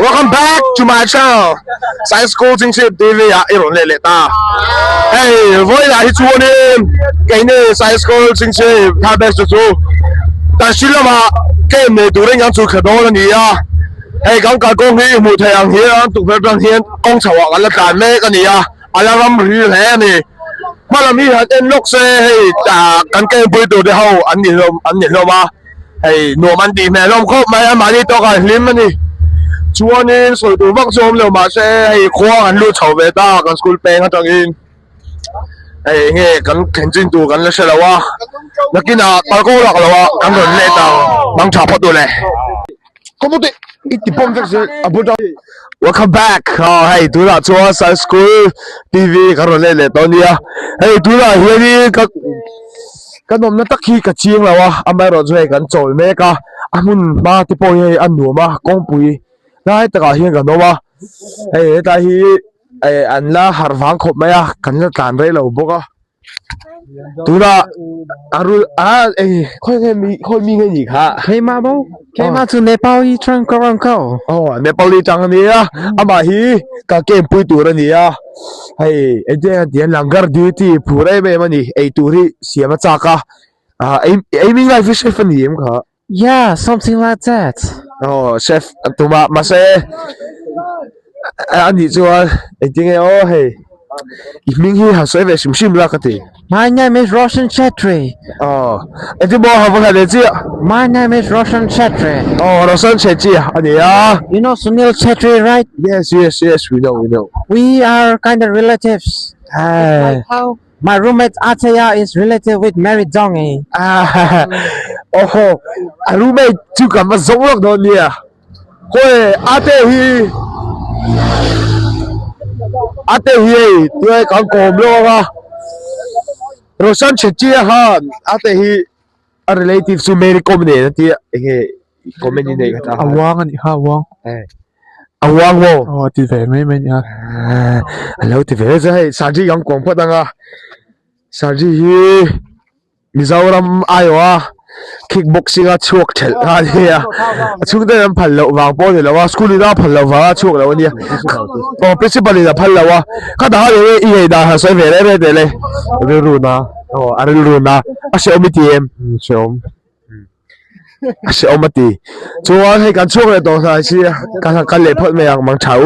Welcome back to my channel. Science School chính thức TV à, iron lệ lệ ta. Hey, với lại chú nên cái này Science School chính thức ta best chú.但是啦嘛，cái này tụi nó chú khởi đó là gì à? Hey,講解講起冇太陽氣啊，讀佢當天講籌劃緊啦，但咩個gì啊？阿拉諗住係你，乜諗住係啲綠色係啊，緊跟背到啲後，銀年咯嘛，係諾曼底咩？諗確咪啊買啲多嘅點啊你？chú anh em soi tụ bắc zoom liều mà sẽ hay khoa anh lưu chầu về ta cần school pen hết trơn in hay nghe cần khen chính tụ cần là sẽ là wa là kia nào tao có lạc là wa cần cần lệ tao mang chạp hết rồi này có một ít tí bom việc gì à bữa đó welcome back hey tụi là cho Science School TV cần cần lệ tao nia hey tụi là hiện đi cái nôm nó tắc khi cái chiêng là wa anh bây giờ chơi cần chơi mấy cái anh muốn ba tí bom hay anh nuôi mà con bùi nãy tất cả hiện cái đó mà, tại vì anh là hạt vàng khop mấy à, cần là tàn đấy là bốc à, tụi là khôi mi cái gì hả? Hey Mabo, came out to Nepali trunk around co. Nepali trăng này à, mà hi cái bui tụi này à, cái tiền langar duty phụ đấy mấy mà nè, tụi đi xem mà chắc à, mình lại fish phân điểm cả. Yeah, something like that. Chef, tụi mà sẽ anh đi cho tiếng nghe hey, mình hi học sẽ về sim là cái gì? My name is Roshan Chetri. Anh đi bao học cái gì? My name is Roshan Chetri. Roshan Chetri, anh à? You know Sunil Chetri, right? Yes, we know. We are kind of relatives. Like how my roommate Ataya is related with Mary Dongi. Roommate chú cảm mà giống lắm đó nhỉ? Hồi Atehi, tôi còn cồm luôn à? Roshan Chetri ha, Atehi, a relative to Mary Comedy, thì cái comedy này cái À Wang anh ha Wang. Awang wo. Thì về mấy mấy nha. Hello, thì về rồi, sáng chỉ yang quảng phát đang à? Sáng chỉ hi, Mizoram Iowa. Kickboxing à chuộc chết à đi à, chúng ta làm phần lậu vàng bao nhiêu là school đi ra phần lậu vàng chuộc là bao nhiêu, principal là phần lậu à, các bạn thấy ý này đã sẽ về đây đây này, Runa, Runa, sẽ ôm tiền, sẽ ôm tiền, cho anh hay cần chuộc là đồ gì, cái lệ phật mày mang cháo.